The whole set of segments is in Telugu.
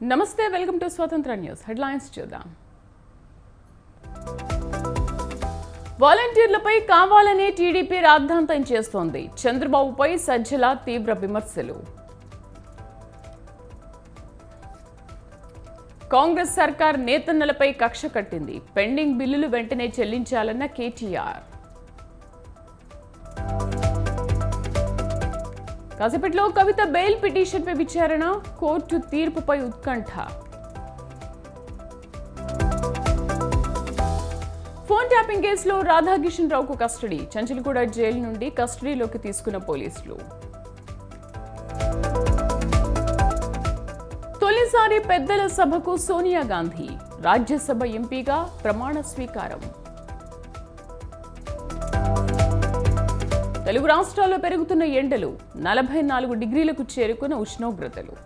నమస్తే, వెల్కమ్ టు స్వతంత్ర న్యూస్. హెడ్లైన్స్ చూద్దాం. వాలంటీర్లపై కావాలనే టీడీపీ రాద్ధాంతం చేస్తోంది. చంద్రబాబుపై సజ్జల తీవ్ర విమర్శలు. కాంగ్రెస్ సర్కార్ నేతన్నలపై కక్ష కట్టింది. పెండింగ్ బిల్లులు వెంటనే చెల్లించాలన్న కేటీఆర్. కాసేపట్లో కవిత బెయిల్ పిటిషన్పై విచారణ, కోర్టు తీర్పుపై ఉత్కంఠ. ఫోన్ ట్యాపింగ్ కేసులో రాధాకిషన్ రావుకు కస్టడీ. చంచల్గూడ జైలు నుండి కస్టడీలోకి తీసుకున్న పోలీసులు. తొలిసారి పెద్దల సభకు సోనియా గాంధీ. రాజ్యసభ ఎంపీగా ప్రమాణ స్వీకారం. తెలుగు రాష్ట్రాల్లో పెరుగుతున్న ఎండలు, 44 డిగ్రీలకు చేరుకున్న ఉష్ణోగ్రతలు.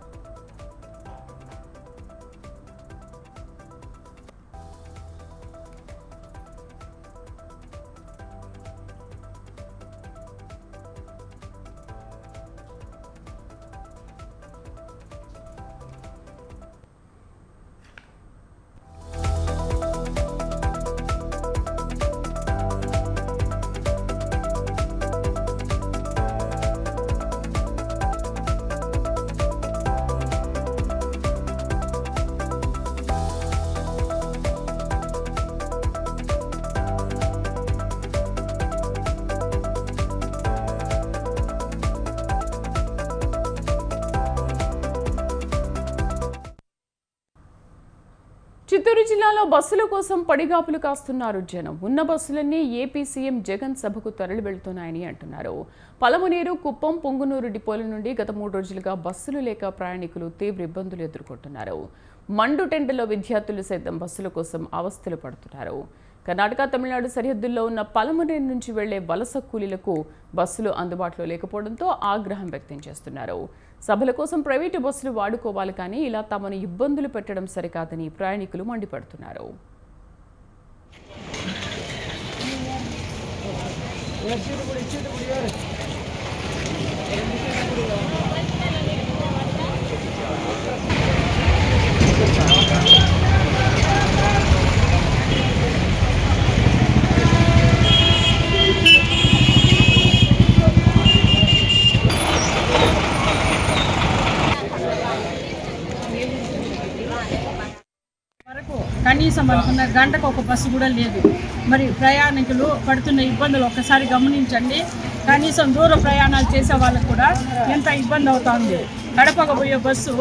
చిత్తూరు జిల్లాలో బస్సుల కోసం పడిగాపులు కాస్తున్నారు జనం. ఉన్న బస్సులన్నీ ఏపీ సీఎం జగన్ సభకు తరలి వెళ్తున్నాయని అంటున్నారు. పలమనేరు, కుప్పం, పొంగునూరు డిపోల నుండి గత 3 రోజులుగా బస్సులు లేక ప్రయాణికులు తీవ్ర ఇబ్బందులు ఎదుర్కొంటున్నారు. మండు టెండలో విద్యార్థులు సైతం బస్సుల కోసం అవస్థలు పడుతున్నారు. కర్ణాటక, తమిళనాడు సరిహద్దుల్లో ఉన్న పలమనేరు నుంచి వెళ్లే వలస కూలీలకు బస్సులు అందుబాటులో లేకపోవడంతో ఆగ్రహం వ్యక్తం చేస్తున్నారు. సభల కోసం ప్రైవేటు బస్సులు వాడుకోవాలి, కానీ ఇలా తమను ఇబ్బందులు పెట్టడం సరికాదని ప్రయాణికులు మండిపడుతున్నారు. కనీసం అనుకున్న గంటకు ఒక బస్సు కూడా లేదు. మరి ప్రయాణికులు పడుతున్న ఇబ్బందులు ఒక్కసారి గమనించండి. కనీసం దూర ప్రయాణాలు చేసే వాళ్ళకు కూడా ఎంత ఇబ్బంది అవుతుంది. గడపకు పోయే బస్సు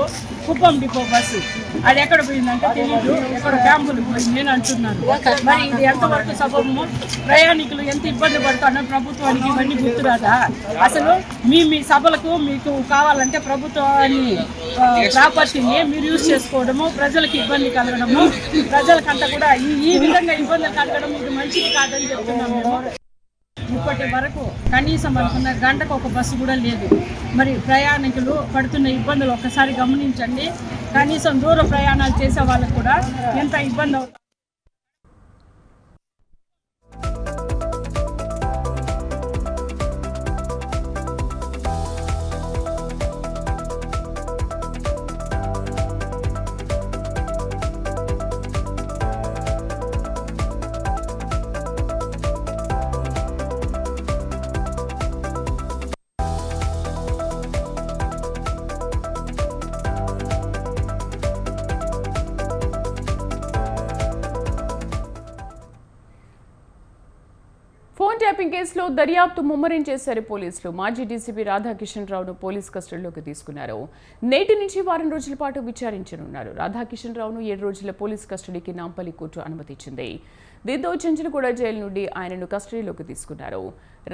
కుప్పం డిపో బస్సు, అది ఎక్కడ పోయిందంటే తెలియదు, ఎక్కడ క్యాంపులు పోయింది అని అంటున్నారు. మరి ఇది ఎంతవరకు సబబము? ప్రయాణికులు ఎంత ఇబ్బంది పడుతున్నారు. ప్రభుత్వానికి ఇవన్నీ గుర్తురాదా? అసలు మీ సభలకు మీకు కావాలంటే ప్రభుత్వాన్ని ప్రాపర్టీని మీరు యూజ్ చేసుకోవడము, ప్రజలకు ఇబ్బంది కలగడము, ప్రజలకంతా కూడా ఈ విధంగా ఇబ్బందులు కలగడం ఇది మంచిది కాదని చెప్తున్నాం మేము. ఇప్పటి వరకు కనీసం అనుకున్న గంటకు ఒక బస్సు కూడా లేదు. మరి ప్రయాణికులు పడుతున్న ఇబ్బందులు ఒక్కసారి గమనించండి. కనీసం దూర ప్రయాణాలు చేసే వాళ్ళకు కూడా ఎంత ఇబ్బంది అవుతుంది. ఫోన్ ట్యాపింగ్ కేసులో దర్యాప్తు ముమ్మరం చేశారు పోలీసులు. మాజీ డీసీపీ రాధాకిషన్ రావును పోలీస్ కస్టడీలోకి తీసుకున్నారు. నేటి నుంచి వారం రోజుల పాటు విచారించనున్నారు. రాధాకిషన్ రావును 7 రోజుల పోలీస్ కస్టడీకి నాంపల్లి కోర్టు అనుమతిచ్చింది. దీంతో చంచల్గూడ జైలు నుండి ఆయనను కస్టడీలోకి తీసుకున్నారు.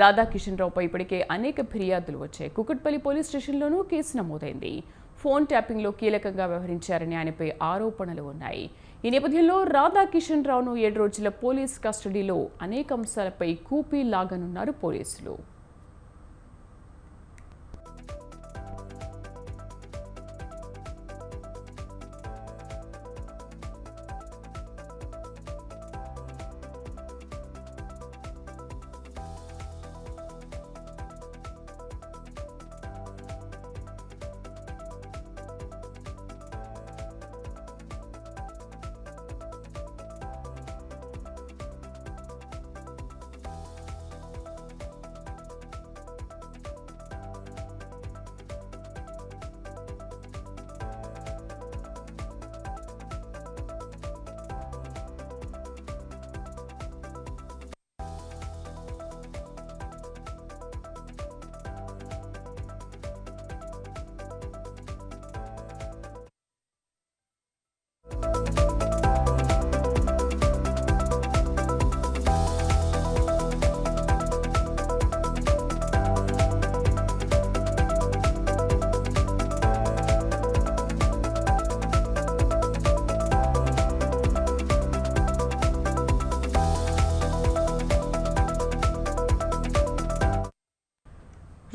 రాధాకిషన్ రావుపై ఇప్పటికే అనేక ఫిర్యాదులు వచ్చాయి. కుకట్పల్లి పోలీస్ స్టేషన్లోనూ కేసు నమోదైంది. ఫోన్ ట్యాపింగ్లో కీలకంగా వ్యవహరించారని ఆయనపై ఆరోపణలు ఉన్నాయి. ఈ నేపథ్యంలో రాధాకిషన్ రావును 7 రోజుల పోలీస్ కస్టడీలో అనేక అంశాలపై కూపీ లాగనున్నారు పోలీసులు.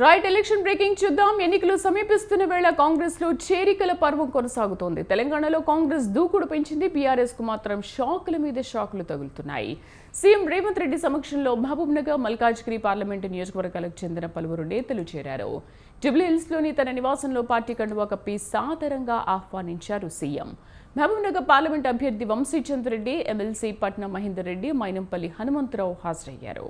రైట్, ఎలక్షన్ బ్రేకింగ్ చూద్దాం. ఎన్నికలు సమీపిస్తున్న వేళ కాంగ్రెస్ లో చేరికల పర్వం కొనసాగుతోంది. తెలంగాణలో కాంగ్రెస్ దూకుడు పెంచింది. బీఆర్ఎస్ కు మాత్రం షాకుల మీద షాకులు తగులుతున్నాయి. సీఎం రేవంత్ రెడ్డి సమక్షంలో మహబూబ్నగర్, మల్కాజ్గిరి పార్లమెంటు నియోజకవర్గాలకు చెందిన పలువురు నేతలు చేరారు. జూబ్లీహిల్స్ లోని తన నివాసంలో పార్టీ కండువా కప్పి సాదరంగా ఆహ్వానించారు సీఎం. మహబూబ్నగర్ పార్లమెంట్ అభ్యర్థి వంశీచంద్ర రెడ్డి, ఎమ్మెల్సీ పట్నం మహేందర్ రెడ్డి, మైనంపల్లి హనుమంతరావు హాజరయ్యారు.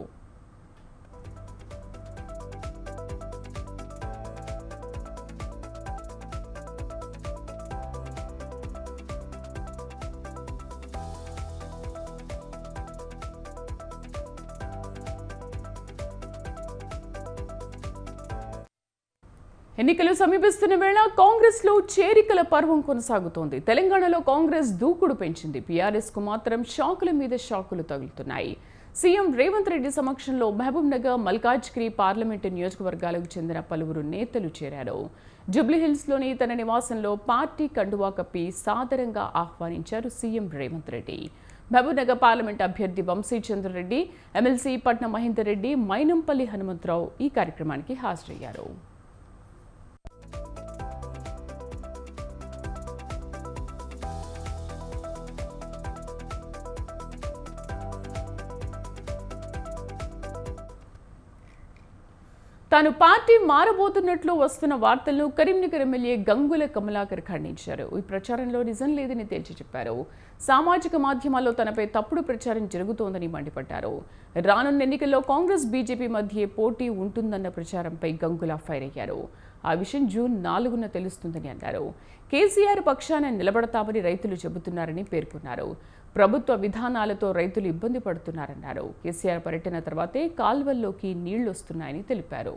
ఎన్నికలు సమీపిస్తున్న వేళ కాంగ్రెస్ లో చేరికల పర్వం కొనసాగుతోంది. తెలంగాణలో కాంగ్రెస్ దూకుడు పెంచింది. బీఆర్ఎస్ కు మాత్రం షాకుల మీద షాకులు తగులుతున్నాయి. సీఎం రేవంత్ రెడ్డి సమక్షంలో మహబూబ్నగర్, మల్కాజ్గిరి పార్లమెంటు నియోజకవర్గాలకు చెందిన పలువురు నేతలు చేరారు. జూబ్లీహిల్స్ లోని తన నివాసంలో పార్టీ కండువా కప్పి సాదరంగా ఆహ్వానించారు సీఎం రేవంత్ రెడ్డి. మహబూబ్నగర్ పార్లమెంట్ అభ్యర్థి వంశీచంద్ర రెడ్డి, ఎమ్మెల్సీ పట్నం మహేందర్ రెడ్డి, మైనంపల్లి హనుమంతరావు ఈ కార్యక్రమానికి హాజరయ్యారు. తాను పార్టీ మారబోతున్నట్లు వస్తున్న వార్తలను కరీంనగర్ ఎమ్మెల్యే గంగుల కమలాకర్ ఖండించారు. ఈ ప్రచారంలో నిజం లేదని తేల్చి చెప్పారు. సామాజిక మాధ్యమాల్లో తనపై తప్పుడు ప్రచారం జరుగుతోందని మండిపడ్డారు. రానున్న ఎన్నికల్లో కాంగ్రెస్, బీజేపీ మధ్య పోటీ ఉంటుందన్న ప్రచారంపై గంగుల ఫైర్ అయ్యారు. ఆ విషయం జూన్ 4న తెలుస్తుందని అన్నారు. కేసీఆర్ పక్షాన నిలబడతామని రైతులు చెబుతున్నారని పేర్కొన్నారు. ప్రభుత్వ విధానాలతో రైతులు ఇబ్బంది పడుతున్నారన్నారు. కేసీఆర్ పర్యటన తర్వాతే కాల్వల్లోకి నీళ్లొస్తున్నాయని తెలిపారు.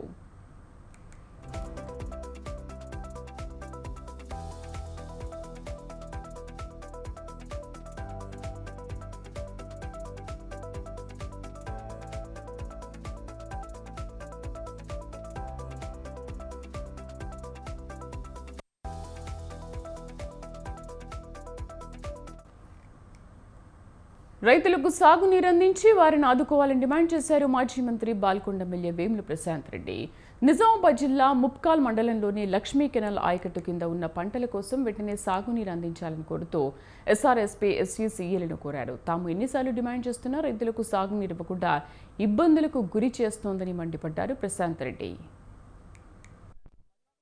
రైతులకు సాగునీరు అందించి వారిని ఆదుకోవాలని డిమాండ్ చేశారు మాజీ మంత్రి బాల్కొండ ఎమ్మెల్యే వేముల ప్రశాంత్ రెడ్డి. నిజామాబాద్ జిల్లా ముప్కాల్ మండలంలోని లక్ష్మీ కెనాల్ ఆయకట్టు కింద ఉన్న పంటల కోసం వెంటనే సాగునీరు అందించాలని కోరుతూ ఎస్ఆర్ఎస్పీ, ఎస్యూసీఏలను కోరారు. తాము ఎన్నిసార్లు డిమాండ్ చేస్తున్నా రైతులకు సాగునీరు ఇవ్వకుండా ఇబ్బందులకు గురి చేస్తోందని మండిపడ్డారు ప్రశాంత్ రెడ్డి.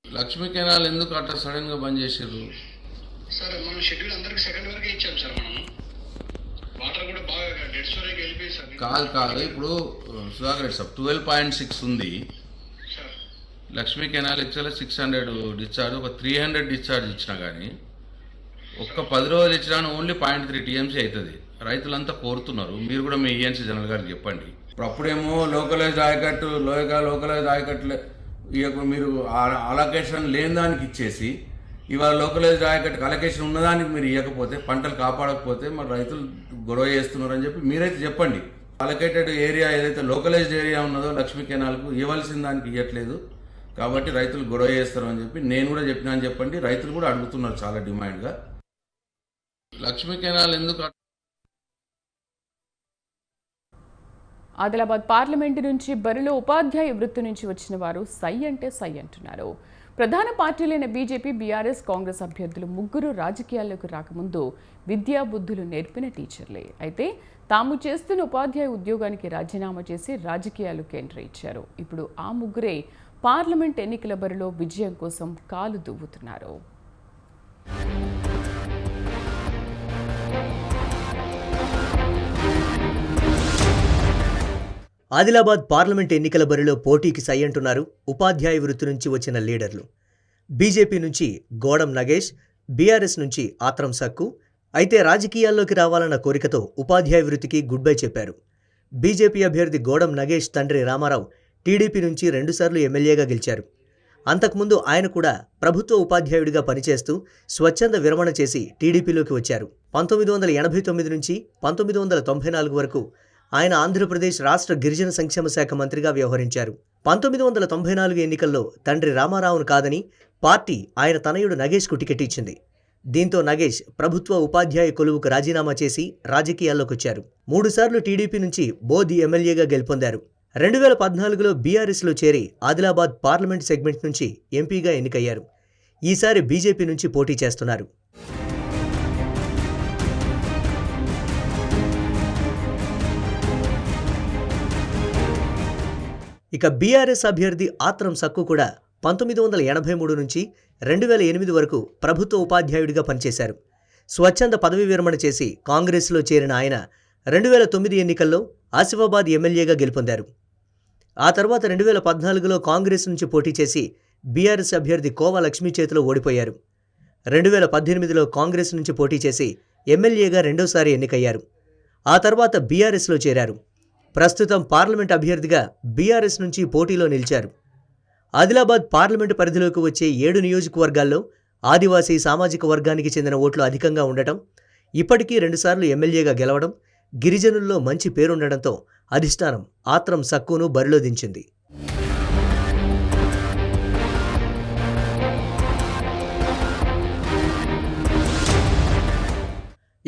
లక్ష్మీ కెనాల్ ఎందుకు అట్లా సడన్ గా బంద్ చేసారు? సార్ మనం షెడ్యూల్ అందరికి సెకండ్ వరకే ఇచ్చాం సార్. మనం వాటర్ కూడా బాగా డెడ్ స్టోరేజ్ వెళ్ళిపోయి సార్. కాదు ఇప్పుడు సుధాకర్ సార్ 12.6 ఉంది సార్. లక్ష్మీ కెనాల్ ఇచ్చేలా 600 డిశ్చార్జ్, ఒక 300 డిశ్చార్జ్ ఇచ్చినా కానీ ఒక్క 10 రోజులు ఇచ్చినా ఓన్లీ 0.3 టీఎంసీ అవుతుంది. రైతులంతా కోరుతున్నారు. మీరు కూడా మీ ఈఎన్సీ జనరల్ గారికి చెప్పండి. ఇప్పుడు అప్పుడేమో లోకలైజ్ ఆయకట్టు లోకలైజ్ ఆయకట్లు మీరు అలొకేషన్ లేని దానికి ఇచ్చేసి ఇవాళ లోకలైజ్ ఆయకట్టుకు అలొకేషన్ ఉన్నదానికి మీరు ఇవ్వకపోతే, పంటలు కాపాడకపోతే మరి రైతులు గొడవ చేస్తున్నారని చెప్పి మీరైతే చెప్పండి. అలొకేటెడ్ ఏరియా ఏదైతే లోకలైజ్డ్ ఏరియా ఉన్నదో లక్ష్మీ కెనాల్కు ఇవ్వాల్సిన దానికి ఇవ్వట్లేదు కాబట్టి రైతులు గొడవ చేస్తారు అని చెప్పి నేను కూడా చెప్పినా అని చెప్పండి. రైతులు కూడా అడుగుతున్నారు చాలా డిమాండ్గా. లక్ష్మీ కెనాల్ ఎందుకు? ఆదిలాబాద్ పార్లమెంటు నుంచి బరిలో ఉపాధ్యాయ వృత్తి నుంచి వచ్చిన వారు సై అంటే సై అంటున్నారు. ప్రధాన పార్టీలైన బీజేపీ, బీఆర్ఎస్, కాంగ్రెస్ అభ్యర్థులు ముగ్గురు రాజకీయాల్లోకి రాకముందు విద్యా బుద్ధులు నేర్పిన టీచర్లే. అయితే తాము చేస్తున్న ఉపాధ్యాయ ఉద్యోగానికి రాజీనామా చేసి రాజకీయాలకు ఎంట్రీ ఇచ్చారు. ఇప్పుడు ఆ ముగ్గురే పార్లమెంట్ ఎన్నికల బరిలో విజయం కోసం కాలు దువ్వుతున్నారు. ఆదిలాబాద్ పార్లమెంట్ ఎన్నికల బరిలో పోటీకి సై అంటున్నారు ఉపాధ్యాయ వృత్తి నుంచి వచ్చిన లీడర్లు. బీజేపీ నుంచి గోడం నగేష్, బీఆర్ఎస్ నుంచి ఆత్రం సక్కు. అయితే రాజకీయాల్లోకి రావాలన్న కోరికతో ఉపాధ్యాయ వృత్తికి గుడ్ బై చెప్పారు. బీజేపీ అభ్యర్థి గోడం నగేష్ తండ్రి రామారావు టీడీపీ నుంచి 2 సార్లు ఎమ్మెల్యేగా గెలిచారు. అంతకుముందు ఆయన కూడా ప్రభుత్వ ఉపాధ్యాయుడిగా పనిచేస్తూ స్వచ్ఛంద విరమణ చేసి టీడీపీలోకి వచ్చారు. 1989 నుంచి 1994 వరకు ఆయన ఆంధ్రప్రదేశ్ రాష్ట్ర గిరిజన సంక్షేమ శాఖ మంత్రిగా వ్యవహరించారు. 1994 ఎన్నికల్లో తండ్రి రామారావును కాదని పార్టీ ఆయన తనయుడు నగేష్కు టికెట్ ఇచ్చింది. దీంతో నగేష్ ప్రభుత్వ ఉపాధ్యాయ కొలువుకు రాజీనామా చేసి రాజకీయాల్లోకి వచ్చారు. 3 సార్లు టీడీపీ నుంచి బోధి ఎమ్మెల్యేగా గెలుపొందారు. 2014లో బీఆర్ఎస్లో చేరి ఆదిలాబాద్ పార్లమెంట్ సెగ్మెంట్ నుంచి ఎంపీగా ఎన్నికయ్యారు. ఈసారి బీజేపీ నుంచి పోటీ చేస్తున్నారు. ఇక బీఆర్ఎస్ అభ్యర్థి ఆత్రం సక్కు కూడా 1983 నుంచి 2008 వరకు ప్రభుత్వ ఉపాధ్యాయుడిగా పనిచేశారు. స్వచ్ఛంద పదవీ విరమణ చేసి కాంగ్రెస్లో చేరిన ఆయన 2009 ఎన్నికల్లో ఆసిఫాబాద్ ఎమ్మెల్యేగా గెలుపొందారు. ఆ తర్వాత 2014లో కాంగ్రెస్ నుంచి పోటీ చేసి బీఆర్ఎస్ అభ్యర్థి కోవా లక్ష్మీ చేతిలో ఓడిపోయారు. 2018లో కాంగ్రెస్ నుంచి పోటీ చేసి ఎమ్మెల్యేగా రెండోసారి ఎన్నికయ్యారు. ఆ తర్వాత బీఆర్ఎస్లో చేరారు. ప్రస్తుతం పార్లమెంట్ అభ్యర్థిగా బీఆర్ఎస్ నుంచి పోటీలో నిలిచారు. ఆదిలాబాద్ పార్లమెంటు పరిధిలోకి వచ్చే 7 నియోజకవర్గాల్లో ఆదివాసీ సామాజిక వర్గానికి చెందిన ఓట్లు అధికంగా ఉండటం, ఇప్పటికీ 2 సార్లు ఎమ్మెల్యేగా గెలవడం, గిరిజనుల్లో మంచి పేరుండడంతో అధిష్టానం ఆత్రం సక్కును బరిలో దించింది.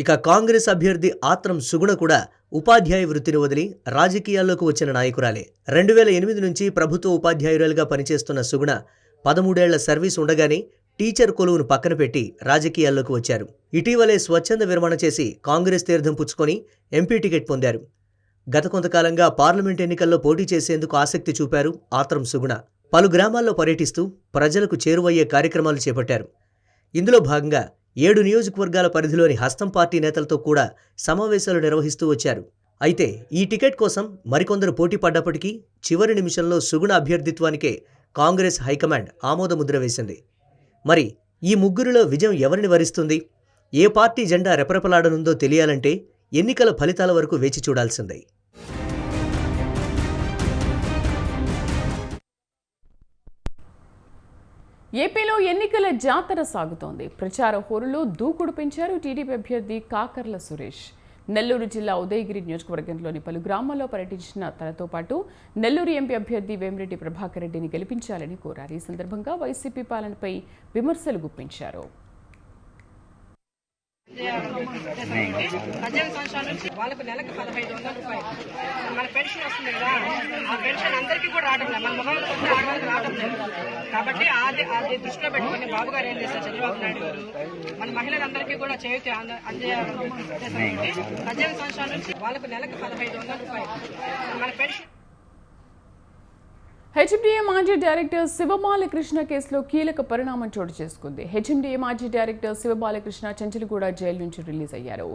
ఇక కాంగ్రెస్ అభ్యర్థి ఆత్రం సుగుణ కూడా ఉపాధ్యాయ వృత్తిని వదిలి రాజకీయాల్లోకి వచ్చిన నాయకురాలే. 2008 నుంచి ప్రభుత్వ ఉపాధ్యాయురాలుగా పనిచేస్తున్న సుగుణ 13 ఏళ్ల సర్వీస్ ఉండగానే టీచర్ కొలువును పక్కన పెట్టి రాజకీయాల్లోకి వచ్చారు. ఇటీవలే స్వచ్ఛంద విరమణ చేసి కాంగ్రెస్ తీర్థం పుచ్చుకొని ఎంపీ టికెట్ పొందారు. గత కొంతకాలంగా పార్లమెంట్ ఎన్నికల్లో పోటీ చేసేందుకు ఆసక్తి చూపారు ఆత్రం సుగుణ. పలు గ్రామాల్లో పర్యటిస్తూ ప్రజలకు చేరువయ్యే కార్యక్రమాలు చేపట్టారు. ఇందులో భాగంగా 7 నియోజకవర్గాల పరిధిలోని హస్తం పార్టీ నేతలతో కూడా సమావేశాలు నిర్వహిస్తూ వచ్చారు. అయితే ఈ టికెట్ కోసం మరికొందరు పోటీ పడ్డప్పటికీ చివరి నిమిషంలో సుగుణ అభ్యర్థిత్వానికే కాంగ్రెస్ హైకమాండ్ ఆమోదముద్ర వేసింది. మరి ఈ ముగ్గురిలో విజయం ఎవరిని వరిస్తుంది? ఏ పార్టీ జెండా రెపరెపలాడనుందో తెలియాలంటే ఎన్నికల ఫలితాల వరకు వేచి చూడాల్సిందే. ఏపీలో ఎన్నికల జాతర సాగుతోంది. ప్రచార హోరులో దూకుడు పెంచారు టీడీపీ అభ్యర్థి కాకర్ల సురేష్. నెల్లూరు జిల్లా ఉదయగిరి నియోజకవర్గంలోని పలు గ్రామాల్లో పర్యటించిన తనతో పాటు నెల్లూరు ఎంపీ అభ్యర్థి వేమిరెడ్డి ప్రభాకర్ రెడ్డిని గెలిపించాలని కోరారు. ఈ సందర్భంగా వైసీపీ పాలనపై విమర్శలు గుప్పించారు. 18 సంవత్సరాల నుంచి వాళ్ళకు నెలకు 1500 రూపాయలు మన పెన్షన్ వస్తుంది కదా, ఆ పెన్షన్ అందరికీ కూడా రావడం లేదు, మన మొహంలో రావడం లేదు. కాబట్టి అది దృష్టిలో పెట్టుకుని బాబు గారు ఏం చేస్తారు, చంద్రబాబు నాయుడు గారు మన మహిళలందరికీ కూడా చేయూత అందజేయాలని 18 సంవత్సరాల నుంచి వాళ్ళకు నెలకు 1500 రూపాయలు మన పెన్షన్. హెచ్ఎండిఏ మాజీ డైరెక్టర్ శివబాలకృష్ణ కేసులో కీలక పరిణామం చోటు చేసుకుంది. హెచ్ఎండిఏ మాజీ డైరెక్టర్ శివబాలకృష్ణ చెంచల్గూడ జైలు నుంచి రిలీజ్ అయ్యారు.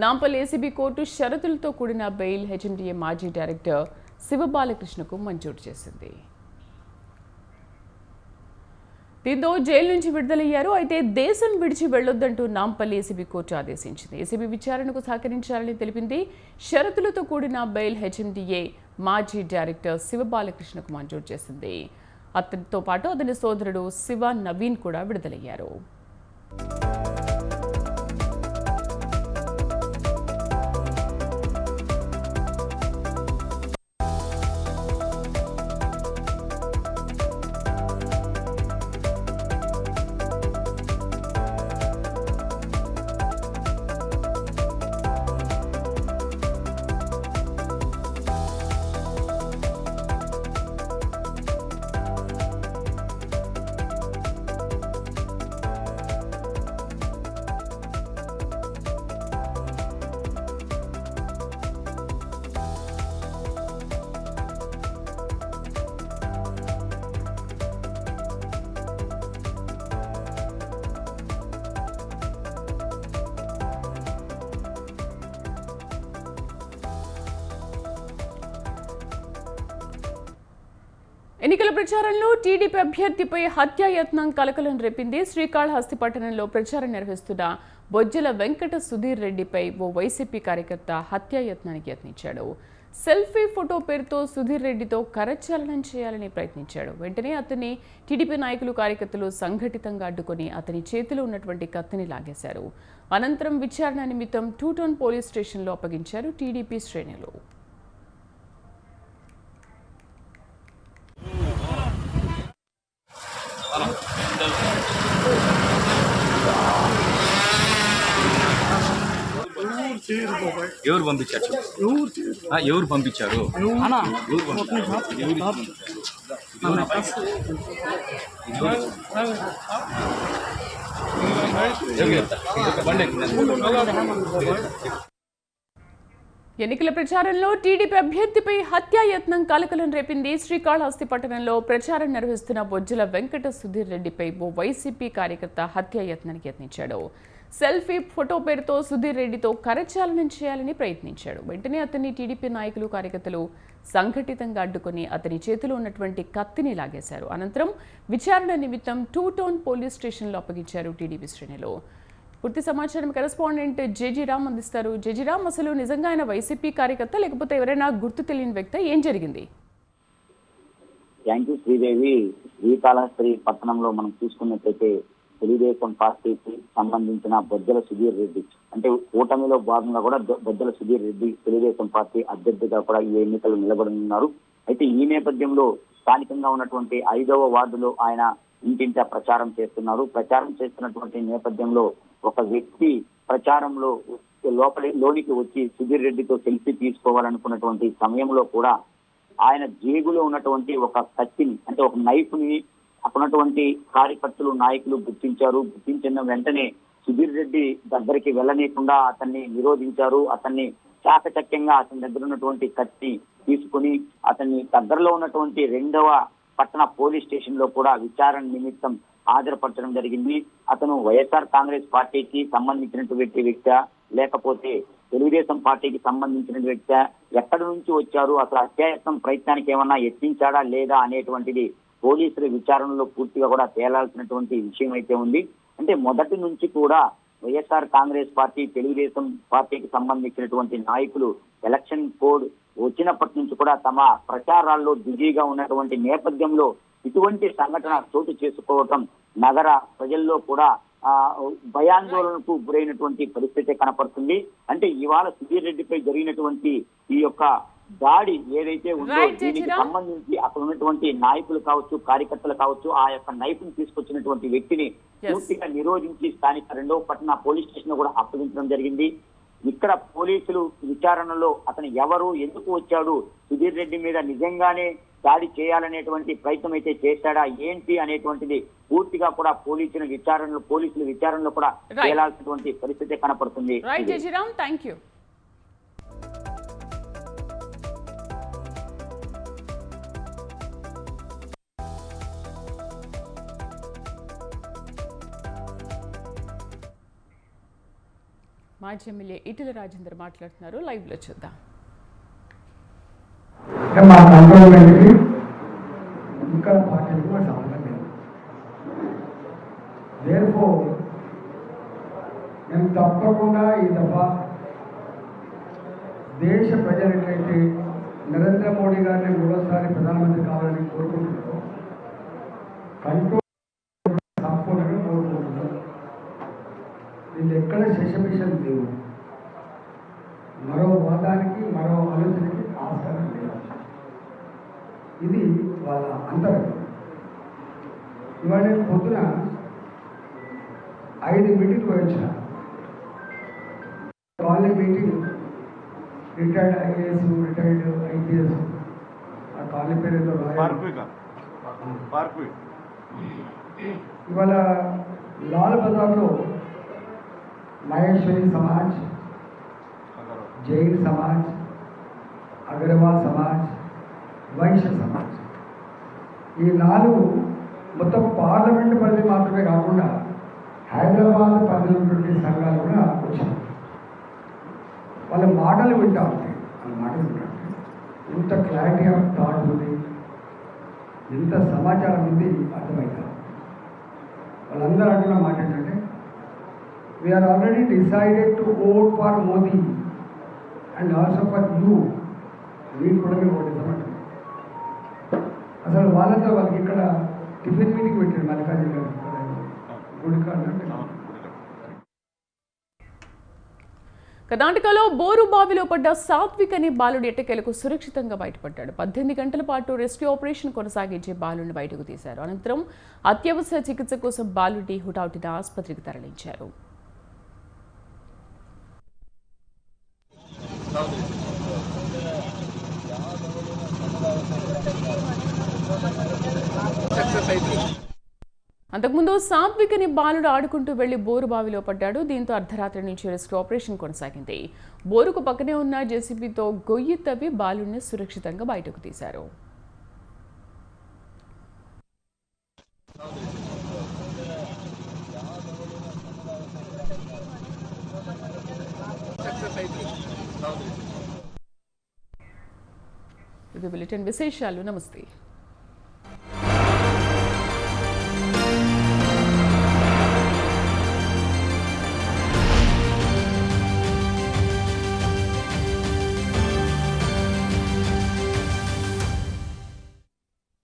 నాంపల్లి ఏసీబీ కోర్టు షరతులతో కూడిన బెయిల్ హెచ్ఎండిఏ మాజీ డైరెక్టర్ శివబాలకృష్ణకు మంజూరు చేసింది. దీంతో జైలు నుంచి విడుదలయ్యారు. అయితే దేశం విడిచి వెళ్లొద్దంటూ నాంపల్లి ఏసీబీ కోర్టు ఆదేశించింది. ఏసీబీ విచారణకు సహకరించాలని తెలిపింది. షరతులతో కూడిన బెయిల్ హెచ్ఎండిఏ మాజీ డైరెక్టర్ శివబాలకృష్ణకు మంజూరు చేసింది. అతనితో పాటు అతని సోదరుడు శివ నవీన్ కూడా విడుదలయ్యారు. ఎన్నికల ప్రచారంలో టీడీపీ అభ్యర్థిపై హత్యాయత్నం కలకలం రేపింది. శ్రీకాళహస్తి పట్టణంలో ప్రచారం నిర్వహిస్తున్న బొజ్జల వెంకట సుధీర్ రెడ్డిపై ఓ వైసీపీ కార్యకర్త హత్యాయత్నానికి యత్నించాడు. సెల్ఫీ ఫోటో పేరుతో సుధీర్ రెడ్డితో కరచాలనం చేయాలని ప్రయత్నించాడు. వెంటనే అతన్ని టీడీపీ నాయకులు కార్యకర్తలు సంఘటితంగా అడ్డుకొని అతని చేతిలో ఉన్నటువంటి కత్తిని లాగేశారు. అనంతరం విచారణ నిమిత్తం 2 టౌన్ పోలీస్ స్టేషన్లో అప్పగించారు టీడీపీ శ్రేణులు. ఎవరు పంపించారు ఎవరు పంపించారు ఎన్నికల ప్రచారంలో టీడీపీ అభ్యర్థిపై హత్యాయత్నం కలకలం రేపింది. శ్రీకాళహస్తి పట్టణంలో ప్రచారం నిర్వహిస్తున్న బొజ్జల వెంకట సుధీర్ రెడ్డిపై ఓ వైసీపీ కార్యకర్త హత్యాయత్నానికి యత్నించాడు. సెల్ఫీ ఫోటో పేరుతో సుధీర్ రెడ్డితో కరచాలనం చేయాలని ప్రయత్నించాడు. వెంటనే అతన్ని టీడీపీ నాయకులు కార్యకర్తలు సంఘటితంగా అడ్డుకొని అతని చేతిలో ఉన్నటువంటి కత్తిని లాగేశారు. అనంతరం విచారణ నిమిత్తం 2 టౌన్ పోలీస్ స్టేషన్లో అప్పగించారు టీడీపీ శ్రేణులు. పూర్తి సమాచారం కరెస్పాండెంట్ జేజీరామ్ అందిస్తారు. జేజీరామ్, అసలు నిజంగా ఆయన వైసీపీ కార్యకర్త లేకపోతే ఎవరైనా గుర్తు తెలియని వ్యక్తి? ఏం జరిగింది? Thank you Sridevi. శ్రీకాళహస్తి పట్టణంలో మనం చూసుకున్నట్లయితే తెలుగుదేశం పార్టీకి సంబంధించిన బొజ్జల సుధీర్ రెడ్డి, అంటే కూటమిలో భాగంగా కూడా బొజ్జల సుధీర్ రెడ్డి తెలుగుదేశం పార్టీ అభ్యర్థిగా కూడా ఈ ఎన్నికలు నిలబడనున్నారు. అయితే ఈ నేపథ్యంలో స్థానికంగా ఉన్నటువంటి 5వ వార్డులో ఆయన ఇంటింటా ప్రచారం చేస్తున్నారు. ప్రచారం చేస్తున్నటువంటి నేపథ్యంలో ఒక వ్యక్తి ప్రచారంలో లోనికి వచ్చి సుధీర్ రెడ్డితో సెల్ఫీ తీసుకోవాలనుకున్నటువంటి సమయంలో కూడా ఆయన జేబులో ఉన్నటువంటి ఒక కత్తిని, అంటే ఒక నైఫ్ ని అక్కడ ఉన్నటువంటి కార్యకర్తలు నాయకులు గుర్తించారు. గుర్తించిన వెంటనే సుధీర్ రెడ్డి దగ్గరికి వెళ్ళనీయకుండా అతన్ని నిరోధించారు. అతన్ని చాకచక్యంగా అతని దగ్గర ఉన్నటువంటి కత్తి తీసుకుని అతన్ని దగ్గరలో ఉన్నటువంటి 2వ పట్టణ పోలీస్ స్టేషన్ లో కూడా విచారణ నిమిత్తం హాజరుపరచడం జరిగింది. అతను వైఎస్ఆర్ కాంగ్రెస్ పార్టీకి సంబంధించినటువంటి వ్యక్తి, లేకపోతే తెలుగుదేశం పార్టీకి సంబంధించిన వ్యక్తి, ఎక్కడి నుంచి వచ్చారు, అసలు హత్యాయత్నం ప్రయత్నానికి ఏమన్నా యత్నించాడా లేదా అనేటువంటిది పోలీసుల విచారణలో పూర్తిగా కూడా తేలాల్సినటువంటి విషయం అయితే ఉంది. అంటే మొదటి నుంచి కూడా వైఎస్ఆర్ కాంగ్రెస్ పార్టీ, తెలుగుదేశం పార్టీకి సంబంధించినటువంటి నాయకులు ఎలక్షన్ కోడ్ వచ్చినప్పటి నుంచి కూడా తమ ప్రచారాల్లో బిజీగా ఉన్నటువంటి నేపథ్యంలో ఇటువంటి సంఘటన చోటు చేసుకోవటం నగర ప్రజల్లో కూడా భయాందోళనకు గురైనటువంటి పరిస్థితి కనపడుతుంది. అంటే ఇవాళ సుధీర్ రెడ్డిపై జరిగినటువంటి ఈ యొక్క దాడి ఏదైతే ఉందో దీనికి సంబంధించి అక్కడ ఉన్నటువంటి నాయకులు కావచ్చు, కార్యకర్తలు కావచ్చు, ఆ యొక్క నైపుని తీసుకొచ్చినటువంటి వ్యక్తిని పూర్తిగా నిరోధించి స్థానిక 2వ పట్టణ పోలీస్ స్టేషన్ కూడా అప్పగించడం జరిగింది. ఇక్కడ పోలీసులు విచారణలో అతను ఎవరు, ఎందుకు వచ్చాడు, సుధీర్ రెడ్డి మీద నిజంగానే దాడి చేయాలనేటువంటి ప్రయత్నం అయితే చేశాడా ఏంటి అనేటువంటిది పూర్తిగా కూడా పోలీసుల విచారణలో కూడా తేలాల్సినటువంటి పరిస్థితి కనపడుతుంది. మాజీ ఎమ్మెల్యే ఈటెల రాజేందర్ మాట్లాడుతున్నారు. లైవ్ లో చూద్దాం. మా కంట్రోల్మెంట్కి ఇంకా పార్టీకి కూడా సంబంధం లేదు. దేనికో నేను తప్పకుండా ఈ దఫా దేశ ప్రజలకైతే నరేంద్ర మోడీ గారిని మూడోసారి ప్రధానమంత్రి కావాలని కోరుకుంటున్నారో కంట్రోల్ సంపూర్ణంగా కోరుకుంటున్నారు. వీళ్ళు ఎక్కడ శేషమిషన్ లేవు. మరో వాదానికి, మరో ఆలోచనకి ఆస్కారం లేదు. ఇది వాళ్ళ అంతరంగం. ఇవాళ నేను పొద్దున 5 మీటింగ్లు వచ్చిన colony meeting, retired IAS, retired IPS, ఆ కాలనీ పేరు ఏదో ఇవాళ లాల్ బజార్లో మహేశ్వరి సమాజ్, జైన్ సమాజ్, అగర్వాల్ సమాజ్, వైశ్య సమాజ్, ఈ 4 మొత్తం పార్లమెంట్ పరిధి మాత్రమే కాకుండా హైదరాబాద్ పరిధిలో ఉన్నటువంటి సంఘాలు కూడా వచ్చాయి. వాళ్ళ మాటలు వింటా ఉంటాయి. వాళ్ళ మాటలు వింటా ఉంటాయి. ఇంత క్లారిటీ ఆఫ్ థాట్ ఉంది, ఇంత సమాచారం ఉంది అర్థమైంది. వాళ్ళందరూ అంటున్న మాట ఏంటంటే, we are already decided to vote for Modi and also for you. మీరు కూడా మీరు ఓటేసామంటారు. అసలు వాళ్ళతో వాళ్ళకి ఇక్కడ టిఫిన్ మీటింగ్ పెట్టారు మల్లికార్జున గారు కర్ణాటకలో బోరుబావిలో పడ్డ సాత్విక్ అనే బాలుడు ఎట్టకేలకు సురక్షితంగా బయటపడ్డాడు. 18 గంటల పాటు రెస్క్యూ ఆపరేషన్ కొనసాగించి బాలుడిని బయటకు తీశారు. అనంతరం అత్యవసర చికిత్స కోసం బాలుడిని హుటాహుటిన ఆసుపత్రికి తరలించారు. అంతకుముందు సాత్వికని బాలుడు ఆడుకుంటూ వెళ్లి బోరు బావిలో పడ్డాడు. దీంతో అర్ధరాత్రి నుంచి రెస్క్యూ ఆపరేషన్ కొనసాగింది. బోరుకు పక్కనే ఉన్న జేసీబీతో గొయ్యి తవ్వి బాలుడిని సురక్షితంగా బయటకు తీశారు. ఇది బులెటిన్ విశేషాలు. నమస్తే.